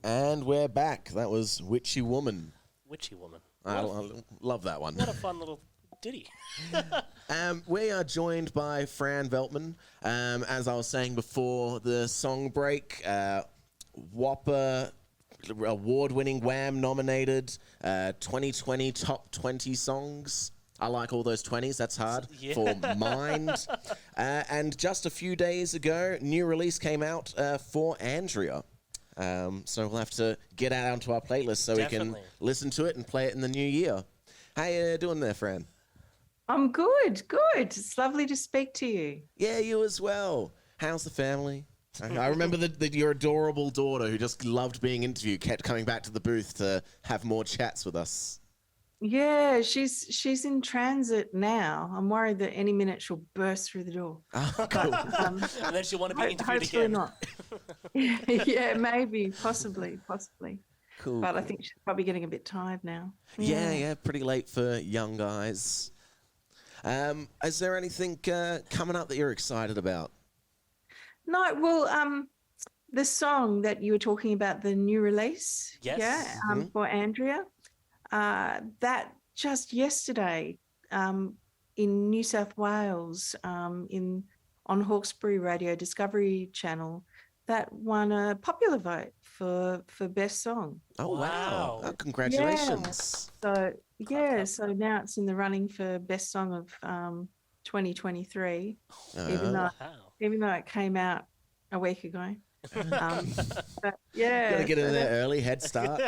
And we're back. That was Witchy Woman. Witchy Woman. I love that one. What a fun little ditty. We are joined by Fran Veltman. As I was saying before the song break, Whopper award-winning Wham nominated 2020 top 20 songs. I like all those 20s. That's hard for Mind. And just a few days ago, new release came out for Andrea. So we'll have to get out onto our playlist so we can listen to it and play it in the new year. How you doing there, Fran? I'm good. It's lovely to speak to you. Yeah, you as well. How's the family? I remember that your adorable daughter, who just loved being interviewed, kept coming back to the booth to have more chats with us. Yeah, she's in transit now. I'm worried that any minute she'll burst through the door. Oh, cool. And then she'll want to be interviewed hopefully again. Not. Yeah, maybe, possibly. Cool. But I think she's probably getting a bit tired now. Yeah, pretty late for young guys. Is there anything coming up that you're excited about? No, well, the song that you were talking about, the new release, for Andrea, that just yesterday in New South Wales, on Hawkesbury Radio Discovery Channel, that won a popular vote for best song. Oh wow! Oh, congratulations! Yeah. So now it's in the running for best song of 2023, even though it came out a week ago. But yeah, gotta get in there early, head start.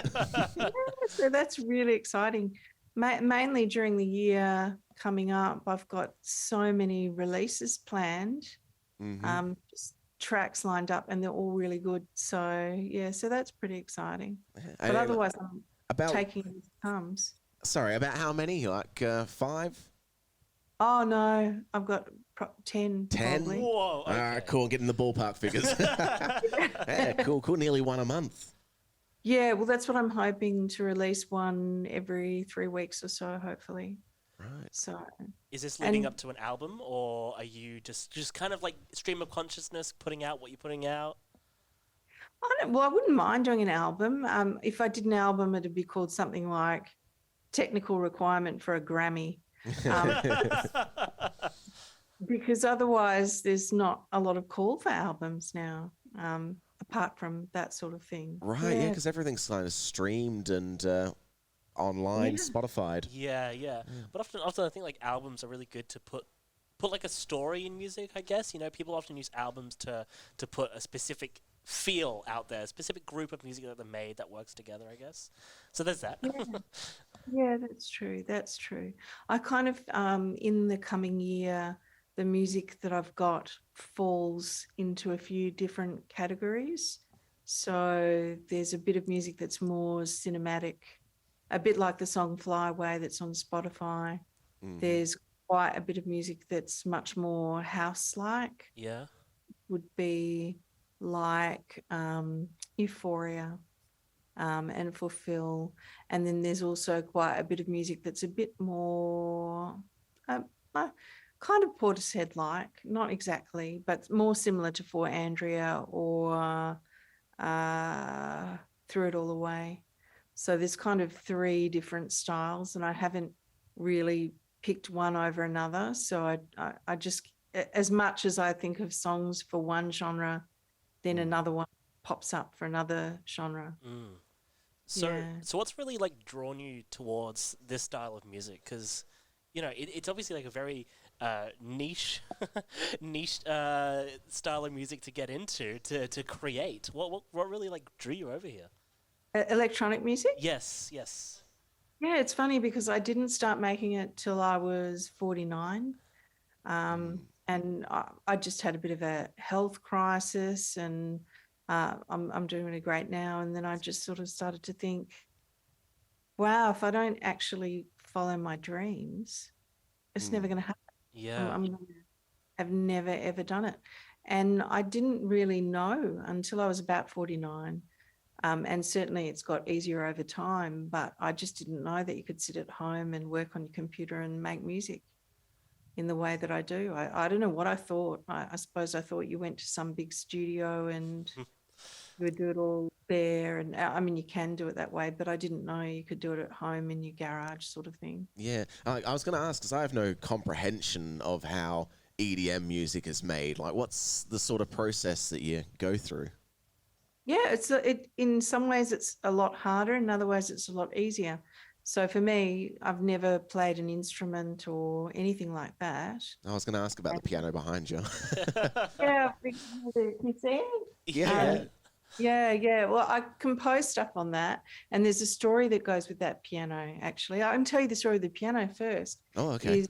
Yeah, so that's really exciting. Mainly during the year coming up, I've got so many releases planned, just tracks lined up, and they're all really good. So yeah, so that's pretty exciting. But otherwise, I'm taking it as it comes. Sorry, about how many? Like 5? Oh no, I've got 10. 10? Probably. Whoa. Okay. All right, cool. Getting the ballpark figures. Yeah, cool. Nearly one a month. Yeah, well, that's what I'm hoping to release, one every 3 weeks or so, hopefully. Right. So, is this leading up to an album, or are you just kind of like stream of consciousness, putting out what you're putting out? I wouldn't mind doing an album. If I did an album, it'd be called something like Technical Requirement for a Grammy. Because otherwise there's not a lot of call for albums now, apart from that sort of thing. Right, yeah, because everything's kind of streamed and online, Spotify'd. Yeah. But often I think like albums are really good to put like a story in music, I guess. You know, people often use albums to put a specific feel out there, a specific group of music that they made that works together, I guess. So there's that. Yeah, that's true. I kind of, in the coming year, the music that I've got falls into a few different categories. So there's a bit of music that's more cinematic, a bit like the song Fly Away that's on Spotify. There's quite a bit of music that's much more house-like. Yeah. Would be like Euphoria and Fulfill. And then there's also quite a bit of music that's a bit more kind of Portishead-like, not exactly, but more similar to For Andrea or Threw It All Away. So there's kind of 3 different styles, and I haven't really picked one over another. So I just, as much as I think of songs for one genre, then another one pops up for another genre. So what's really like drawn you towards this style of music? Because, you know, it's obviously like a very niche style of music to get into, to create. What really like drew you over here? Electronic music? Yes. Yeah, it's funny because I didn't start making it till I was 49. And I just had a bit of a health crisis, and I'm doing really great now. And then I just sort of started to think, wow, if I don't actually follow my dreams, it's never going to happen. Yeah. I've never, ever done it. And I didn't really know until I was about 49. And certainly it's got easier over time, but I just didn't know that you could sit at home and work on your computer and make music in the way that I do. I don't know what I thought. I suppose I thought you went to some big studio and you would do it all there. And I mean, you can do it that way, but I didn't know you could do it at home in your garage sort of thing. Yeah, I was going to ask because I have no comprehension of how EDM music is made. Like, what's the sort of process that you go through? Yeah, it in some ways it's a lot harder, in other ways it's a lot easier. So for me, I've never played an instrument or anything like that. I was going to ask about the piano behind you. Yeah, you see it? Yeah. Yeah. Well, I compose stuff on that, and there's a story that goes with that piano. Actually, I can tell you the story of the piano first. Oh, okay. Is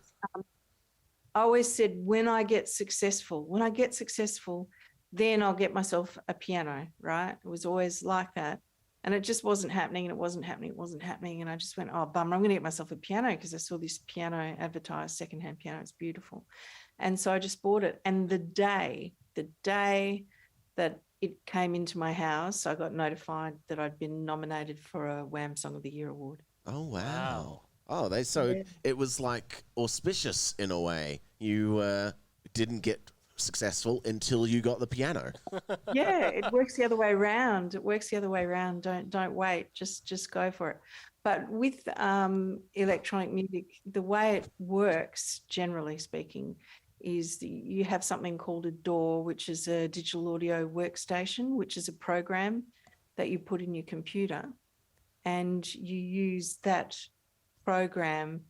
I always said when I get successful, then I'll get myself a piano. Right? It was always like that, and it just wasn't happening, and it wasn't happening, and I just went, oh bummer, I'm going to get myself a piano because I saw this piano advertised, secondhand piano. It's beautiful, and so I just bought it. And the day that it came into my house, I got notified that I'd been nominated for a Wham Song of the Year award. Oh, wow. Wow. Oh, Yeah. it was like auspicious in a way. You didn't get successful until you got the piano. Yeah, it works the other way around. Don't wait. Just go for it. But with electronic music, the way it works, generally speaking, is you have something called a DAW, which is a digital audio workstation, which is a program that you put in your computer, and you use that program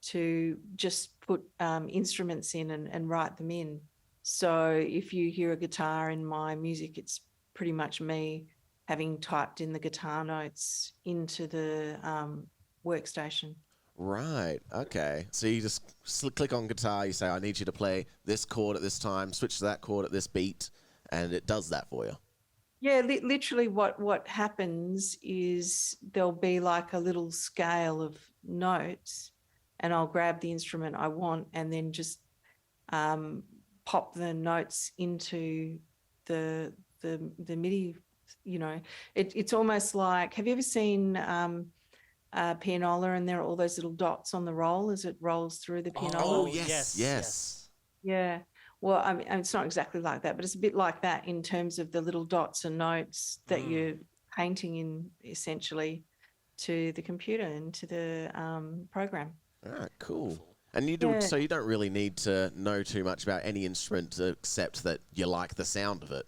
to just put instruments in and write them in. So if you hear a guitar in my music, it's pretty much me having typed in the guitar notes into the workstation. Right. Okay. So you just click on guitar, you say, I need you to play this chord at this time, switch to that chord at this beat, and it does that for you. Yeah, literally what happens is there'll be like a little scale of notes, and I'll grab the instrument I want and then just pop the notes into the MIDI. It's almost like, have you ever seen pianola, and there are all those little dots on the roll as it rolls through the pianola? Oh, yes. yes. Yeah. Well, I mean, it's not exactly like that, but it's a bit like that in terms of the little dots and notes that you're painting in, essentially, to the computer and to the program. All right, cool. And you do Yeah. so you don't really need to know too much about any instrument except that you like the sound of it.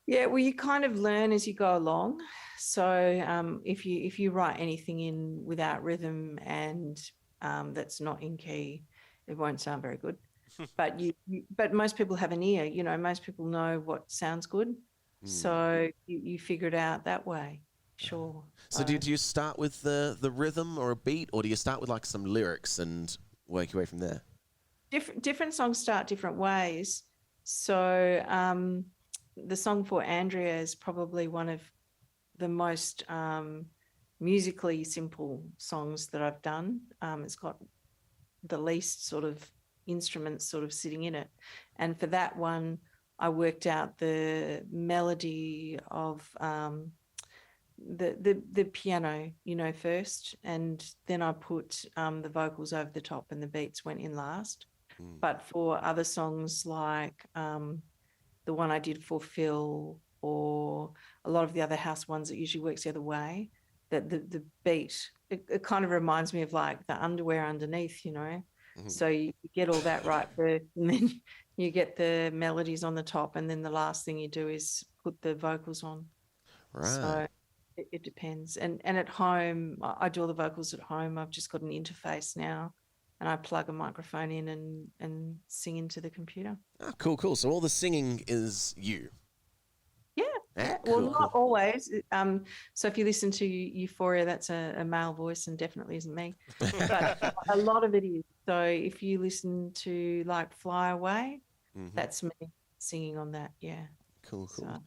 Yeah, well, you kind of learn as you go along. So if you write anything in without rhythm and that's not in key, it won't sound very good. But but most people have an ear. Most people know what sounds good, so you figure it out that way. Sure. So do you start with the rhythm or a beat, or do you start with like some lyrics and work your way from there? Different songs start different ways. So the song for Andrea is probably one of the most musically simple songs that I've done. It's got the least sort of instruments sort of sitting in it. And for that one, I worked out the melody of the piano, first, and then I put the vocals over the top and the beats went in last. But for other songs like the one I did for Phil, or a lot of the other house ones, it usually works the other way, that the beat, it kind of reminds me of like the underwear underneath, So you get all that right first, and then you get the melodies on the top, and then the last thing you do is put the vocals on. Right. So it depends. And at home, I do all the vocals at home. I've just got an interface now, and I plug a microphone in and sing into the computer. Ah, cool. So all the singing is you. Yeah. Ah, Well, cool. not always. So if you listen to Euphoria, that's a male voice and definitely isn't me. But a lot of it is. So if you listen to like Fly Away, that's me singing on that. Yeah. Cool. So,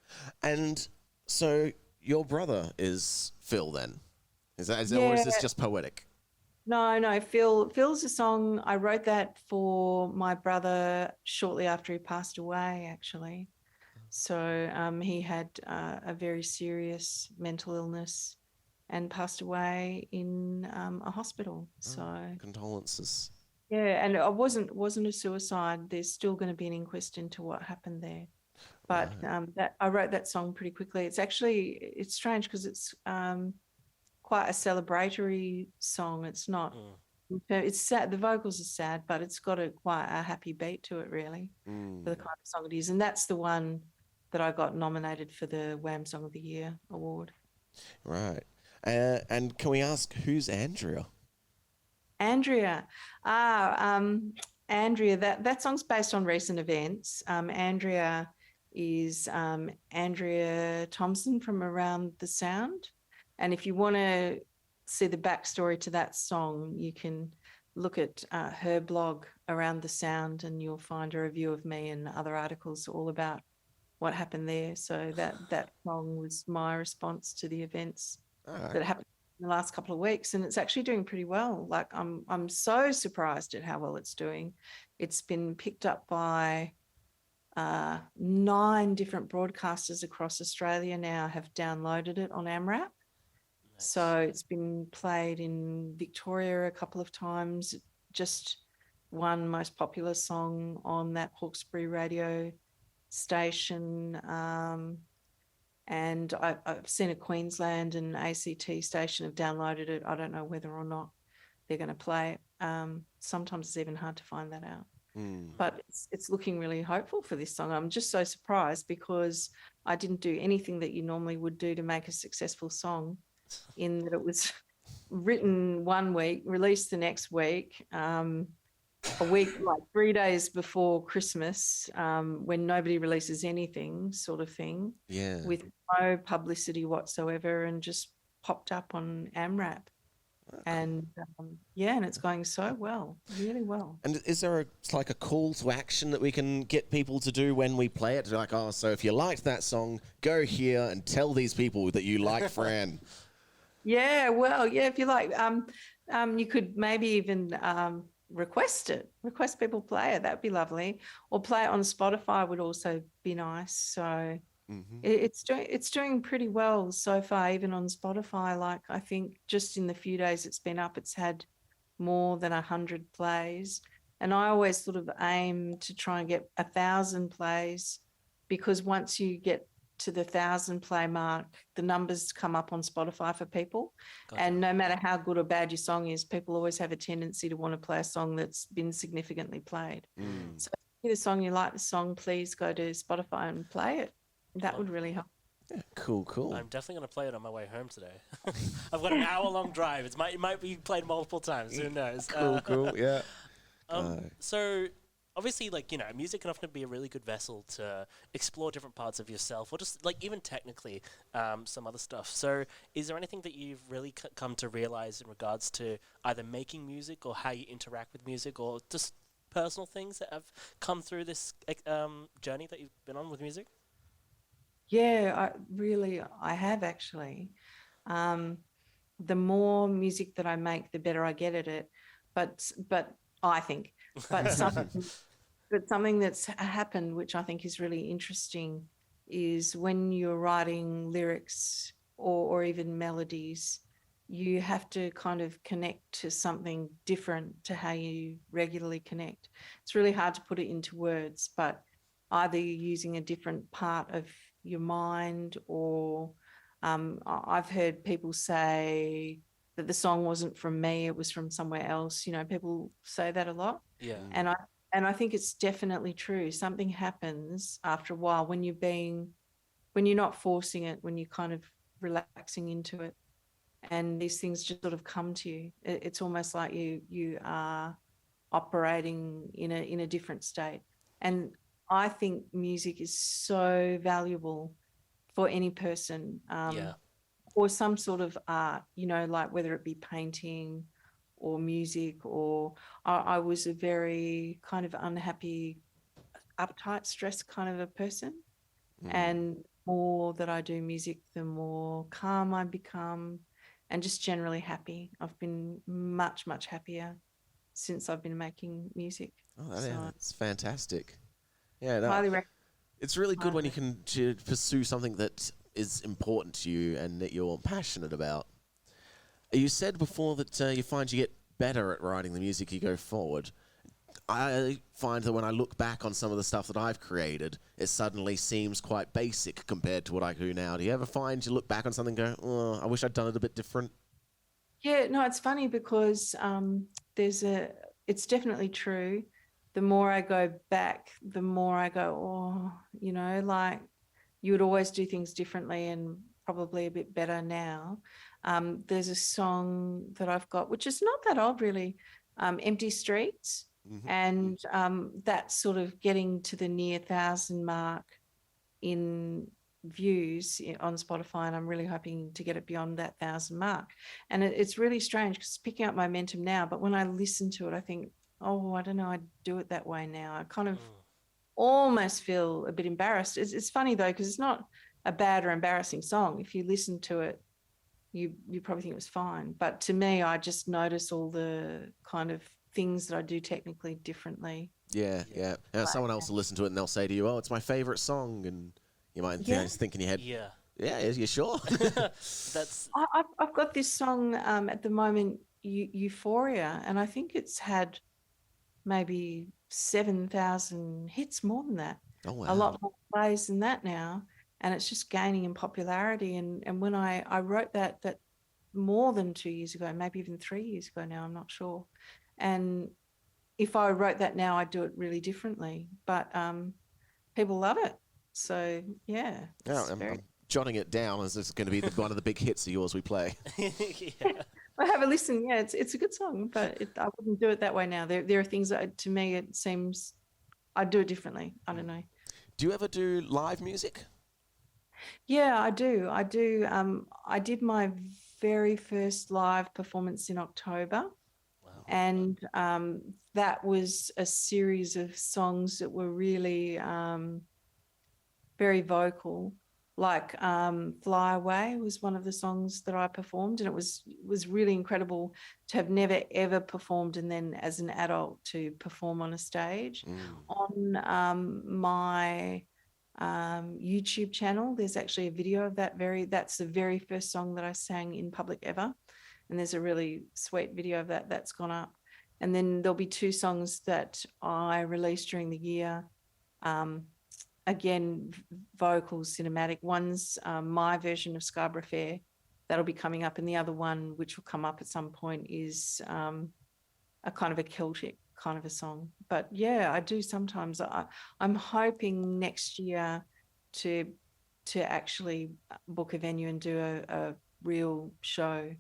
And so your brother is Phil then? Is that or is this just poetic? No. Phil's a song. I wrote that for my brother shortly after he passed away, actually. So he had a very serious mental illness and passed away in a hospital. So Condolences. yeah, and it wasn't a suicide. There's still going to be an inquest into what happened there. But that I wrote that song pretty quickly. It's strange because it's quite a celebratory song. It's not. It's sad. The vocals are sad, but it's got quite a happy beat to it, really, for the kind of song it is. And that's the one that I got nominated for the Wham Song of the Year award. Right. And can we ask, who's Andrea? Andrea. Andrea, that song's based on recent events. Andrea is Andrea Thompson from Around the Sound. And if you want to see the backstory to that song, you can look at her blog Around the Sound, and you'll find a review of me and other articles all about what happened there. So that song was my response to the events that happened in the last couple of weeks, and it's actually doing pretty well. Like I'm so surprised at how well it's doing. It's been picked up by 9 different broadcasters across Australia now have downloaded it on AMRAP. So it's been played in Victoria a couple of times, just won most popular song on that Hawkesbury radio station. And I've seen a Queensland and ACT station have downloaded it. I don't know whether or not they're going to play it. Sometimes it's even hard to find that out. But it's looking really hopeful for this song. I'm just so surprised because I didn't do anything that you normally would do to make a successful song, in that it was written one week, released the next week, a week, like 3 days before Christmas, when nobody releases anything, sort of thing, with no publicity whatsoever, and just popped up on AMRAP. And and it's going so well, really well. And is there a call to action that we can get people to do when we play it? Like, so if you liked that song, go here and tell these people that you like Fran. If you like, you could maybe even request people play it. That'd be lovely. Or play it on Spotify would also be nice. So it's doing pretty well so far, even on Spotify. Like, I think just in the few days it's been up, it's had more than 100 plays. And I always sort of aim to try and get 1,000 plays, because once you get to the 1,000 play mark, the numbers come up on Spotify for people. Gotcha. And no matter how good or bad your song is, people always have a tendency to want to play a song that's been significantly played. So if you hear the song, you like the song, please go to Spotify and play it. That would really help. Yeah, cool. I'm definitely going to play it on my way home today. I've got an hour-long drive. It might be played multiple times. Who knows? Cool, yeah. So obviously, music can often be a really good vessel to explore different parts of yourself, or just even technically some other stuff. So is there anything that you've really come to realize in regards to either making music or how you interact with music, or just personal things that have come through this journey that you've been on with music? Yeah, I have actually. The more music that I make, the better I get at it. But I think, something that's happened, which I think is really interesting, is when you're writing lyrics or even melodies, you have to kind of connect to something different to how you regularly connect. It's really hard to put it into words, but either you're using a different part of your mind, or I've heard people say that the song wasn't from me, it was from somewhere else. People say that a lot. Yeah. And I think it's definitely true. Something happens after a while when you're not forcing it, when you're kind of relaxing into it, and these things just sort of come to you. It's almost like you are operating in a different state. And I think music is so valuable for any person, or some sort of art, like whether it be painting or music, or I was a very kind of unhappy, uptight, stressed kind of a person. And more that I do music, the more calm I become, and just generally happy. I've been much, much happier since I've been making music. That's fantastic. Yeah, highly recommend. It's really good when you can pursue something that is important to you and that you're passionate about. You said before that you find you get better at writing the music you go forward. I find that when I look back on some of the stuff that I've created, it suddenly seems quite basic compared to what I do now. Do you ever find you look back on something and go, oh, I wish I'd done it a bit different? Yeah, no, it's funny because it's definitely true. The more I go back, the more I go, oh, like you would always do things differently and probably a bit better now. There's a song that I've got, which is not that old really, Empty Streets. Mm-hmm. And that's sort of getting to the near 1,000 mark in views on Spotify, and I'm really hoping to get it beyond that 1,000 mark. And it's really strange because it's picking up momentum now, but when I listen to it, I think, oh, I don't know, I'd do it that way now. I kind of almost feel a bit embarrassed. It's funny though, because it's not a bad or embarrassing song. If you listen to it, you probably think it was fine. But to me, I just notice all the kind of things that I do technically differently. Yeah. Now, someone else will listen to it and they'll say to you, oh, it's my favorite song. And you might think in your head, yeah, you sure? I've got this song at the moment, Euphoria, and I think it's had maybe 7,000 hits, more than that. Oh, wow. A lot more plays than that now, and it's just gaining in popularity. And when I wrote that more than 2 years ago, maybe even 3 years ago now, I'm not sure. And if I wrote that now, I'd do it really differently. But people love it. So, yeah. I'm jotting it down as this is going to be one of the big hits of yours we play. Yeah. Well, have a listen. Yeah, it's a good song, but I wouldn't do it that way now. There are things that, to me, it seems I'd do it differently. I don't know. Do you ever do live music? Yeah, I do. I did my very first live performance in October. Wow. And that was a series of songs that were really very vocal. Like Fly Away was one of the songs that I performed, and it was really incredible to have never ever performed, and then as an adult to perform on a stage. On my YouTube channel, there's actually a video of that's the very first song that I sang in public ever, and there's a really sweet video of that's gone up. And then there'll be 2 songs that I released during the year. Again, vocals, cinematic. One's my version of Scarborough Fair. That'll be coming up. And the other one, which will come up at some point, is a kind of a Celtic kind of a song. But yeah, I do sometimes. I'm hoping next year to actually book a venue and do a real show,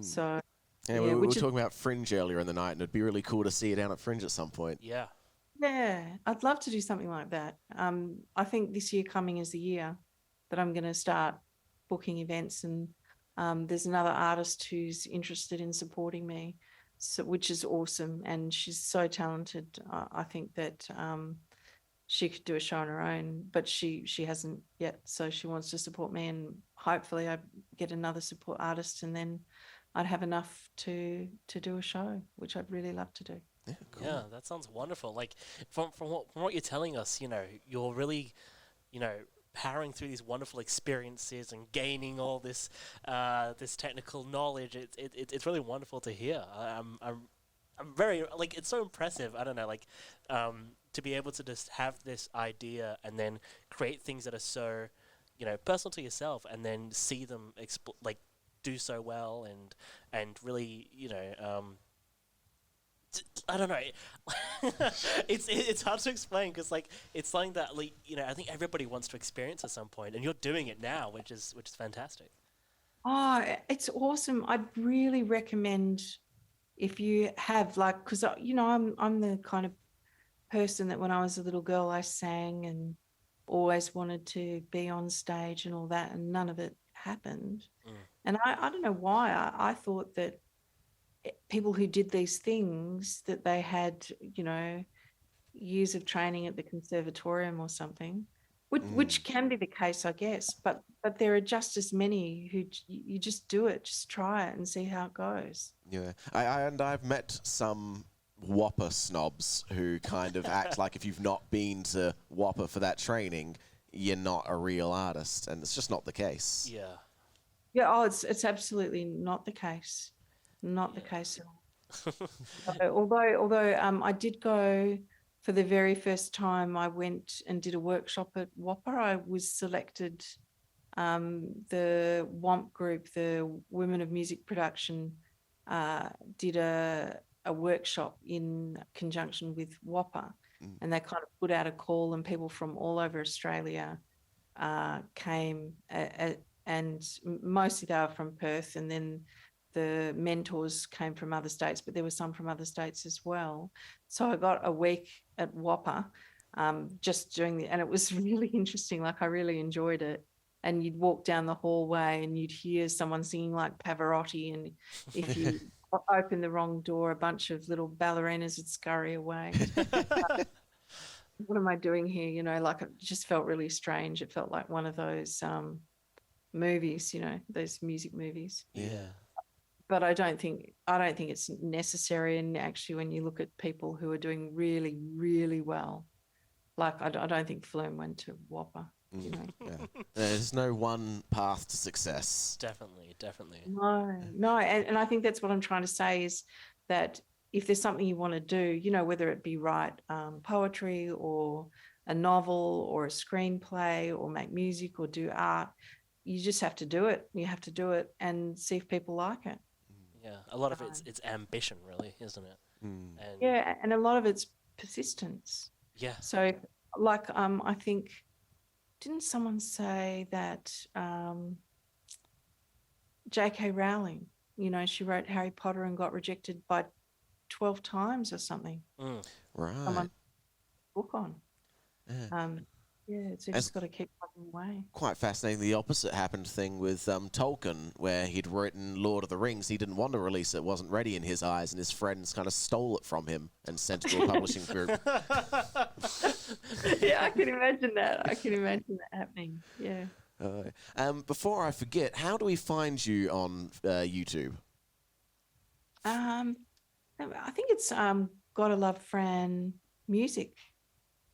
So yeah, we were talking about Fringe earlier in the night, and it'd be really cool to see you down at Fringe at some point. Yeah. Yeah, I'd love to do something like that. I think this year coming is the year that I'm going to start booking events, and there's another artist who's interested in supporting me, which is awesome. And she's so talented. I think that she could do a show on her own, but she hasn't yet. So she wants to support me, and hopefully I get another support artist, and then I'd have enough to do a show, which I'd really love to do. Yeah, cool. Yeah, that sounds wonderful. Like from what you're telling us, you're really, powering through these wonderful experiences and gaining all this this technical knowledge. It's really wonderful to hear. I'm very, like, it's so impressive. I don't know, like to be able to just have this idea and then create things that are so, personal to yourself, and then see them do so well and really, I don't know. It's hard to explain because it's something that I think everybody wants to experience at some point, and you're doing it now, which is fantastic. Oh, it's awesome. I'd really recommend, if you have because I'm the kind of person that when I was a little girl I sang and always wanted to be on stage and all that, and none of it happened. And I don't know why. I thought that people who did these things, that they had, years of training at the conservatorium or something, which can be the case, I guess. But there are just as many who you just do it, just try it and see how it goes. Yeah, I've met some Whopper snobs who kind of act like if you've not been to Whopper for that training, you're not a real artist, and it's just not the case. Yeah. Yeah. Oh, it's absolutely not the case. Not the case at all. Although I did go for the very first time, I went and did a workshop at Whopper. I was selected, the WOMP group, the Women of Music Production, did a workshop in conjunction with Whopper, and they kind of put out a call, and people from all over Australia came, and mostly they were from Perth, and then the mentors came from other states, but there were some from other states as well. So I got a week at Whopper, just doing and it was really interesting. Like, I really enjoyed it. And you'd walk down the hallway and you'd hear someone singing like Pavarotti, and if you open the wrong door, a bunch of little ballerinas would scurry away. What am I doing here? You know, like, it just felt really strange. It felt like one of those movies, you know, those music movies. Yeah. But I don't think it's necessary. And actually, when you look at people who are doing really, really well, like, I don't think Flume went to Whopper. You know? Yeah. There's no one path to success. Definitely. No, and I think that's what I'm trying to say, is that if there's something you want to do, you know, whether it be write poetry or a novel or a screenplay or make music or do art, you just have to do it. You have to do it and see if people like it. Yeah, a lot of it's ambition, really, isn't it? Mm. And a lot of it's persistence. Yeah. So, like, I think, didn't someone say that J.K. Rowling, you know, she wrote Harry Potter and got rejected by 12 times or something. Right. Someone book on. Yeah. So you just got to keep plugging away. Quite fascinating. The opposite happened thing with Tolkien, where he'd written Lord of the Rings. He didn't want to release it; wasn't ready in his eyes, and his friends kind of stole it from him and sent it to a publishing group. Yeah, I can imagine that. Happening. Yeah. Before I forget, how do we find you on YouTube? I think it's Gotta Love Fran Music.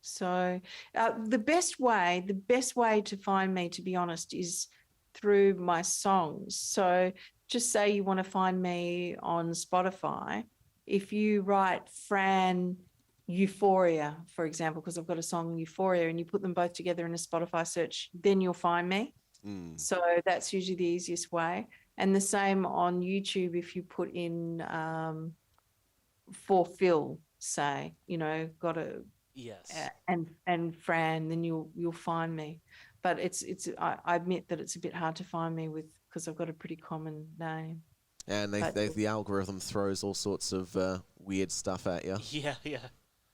So the best way to find me, to be honest, is through my songs. So just say you want to find me on Spotify. If you write Fran Euphoria, for example, because I've got a song Euphoria, and you put them both together in a Spotify search, then you'll find me. So that's usually the easiest way. And the same on YouTube, if you put in For Phil, say, you know, and Fran, then you'll find me. But I admit that it's a bit hard to find me because I've got a pretty common name. And the algorithm throws all sorts of weird stuff at you.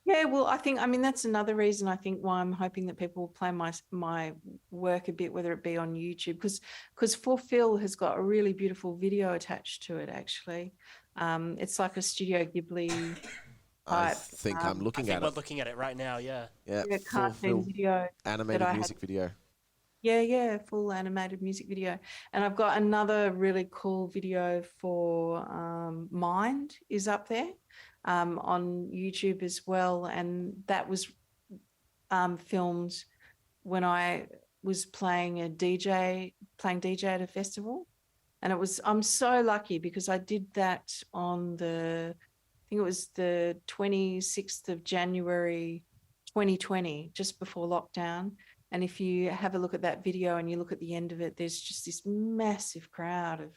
Yeah, well, I mean, that's another reason I think why I'm hoping that people will play my work a bit, whether it be on YouTube, because For Phil has got a really beautiful video attached to it, actually. It's like a Studio Ghibli I think I'm looking at it. We're looking at it right now, yeah. Yeah, cartoon video. Animated music video. Yeah, full animated music video. And I've got another really cool video for Mind is up there on YouTube as well. And that was filmed when I was playing DJ at a festival. And I'm so lucky because I did that on I think it was the 26th of January 2020, just before lockdown. And if you have a look at that video and you look at the end of it, there's just this massive crowd of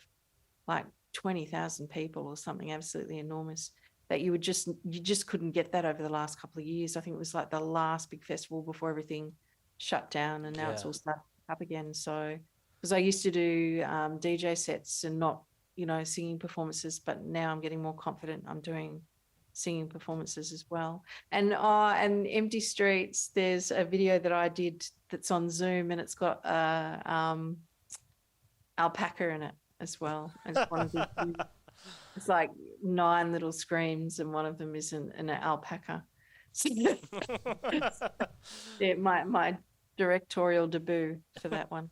like 20,000 people or something absolutely enormous that you just couldn't get that over the last couple of years. I think it was like the last big festival before everything shut down, and now it's all starting up again. So, because I used to do DJ sets and not, you know, singing performances, but now I'm getting more confident. I'm doing singing performances as well. And Empty Streets, there's a video that I did that's on Zoom, and it's got alpaca in it as well. And it's like 9 little screams, and one of them is an alpaca. Yeah, my directorial debut for that one.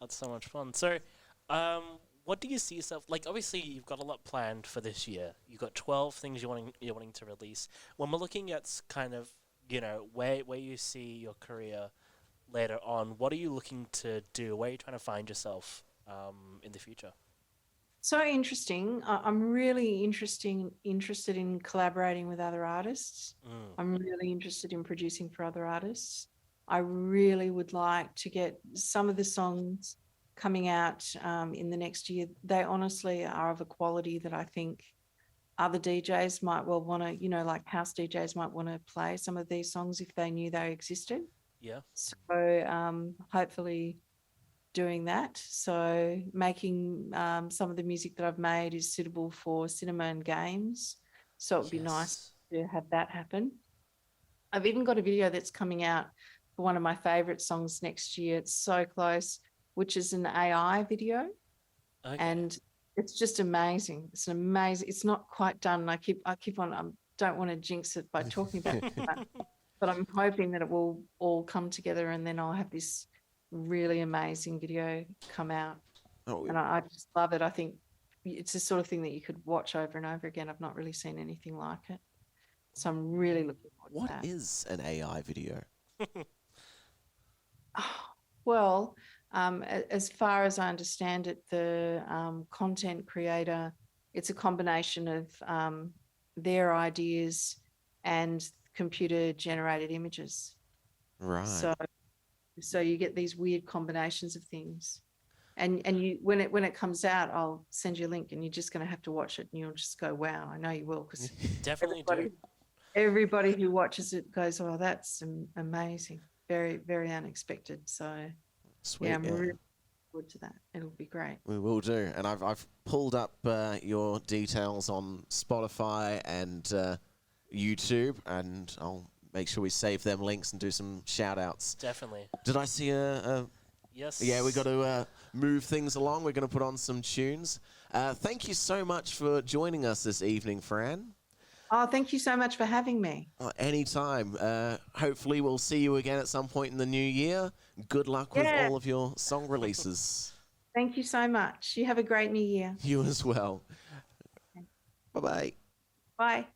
That's so much fun. So, what do you see yourself like? Obviously, you've got a lot planned for this year. You've got 12 things you're wanting to release. When we're looking at kind of, you know, where you see your career later on, what are you looking to do? Where are you trying to find yourself in the future? So interesting. I'm really interested in collaborating with other artists. I'm really interested in producing for other artists. I really would like to get some of the songs coming out in the next year. They honestly are of a quality that I think other DJs might well want to, you know, like house DJs might want to play some of these songs if they knew they existed. Yeah. So hopefully doing that. So making some of the music that I've made is suitable for cinema and games. So it would be nice to have that happen. I've even got a video that's coming out for one of my favorite songs next year. It's so close, which is an AI video. Okay. And it's just amazing. It's amazing. It's not quite done. I keep on, I don't want to jinx it by talking about it, but I'm hoping that it will all come together and then I'll have this really amazing video come out. And I just love it. I think it's the sort of thing that you could watch over and over again. I've not really seen anything like it. So I'm really looking forward to that. What is an AI video? Well, as far as I understand it, the content creator, it's a combination of their ideas and computer generated images. Right. So you get these weird combinations of things. And you when it comes out, I'll send you a link and you're just going to have to watch it and you'll just go, wow, I know you will, because Definitely everybody who watches it goes, oh, that's amazing. Very, very unexpected. So Sweet. yeah, I'm really looking forward to that. It'll be great. We will do. And I've pulled up your details on Spotify and YouTube, and I'll make sure we save them links and do some shout outs. Definitely. Did I see Yes. Yeah, we got to move things along. We're going to put on some tunes. Thank you so much for joining us this evening, Fran. Oh, thank you so much for having me. Anytime. Hopefully we'll see you again at some point in the new year. Good luck with all of your song releases. Thank you so much. You have a great new year. You as well. Bye-bye. Bye.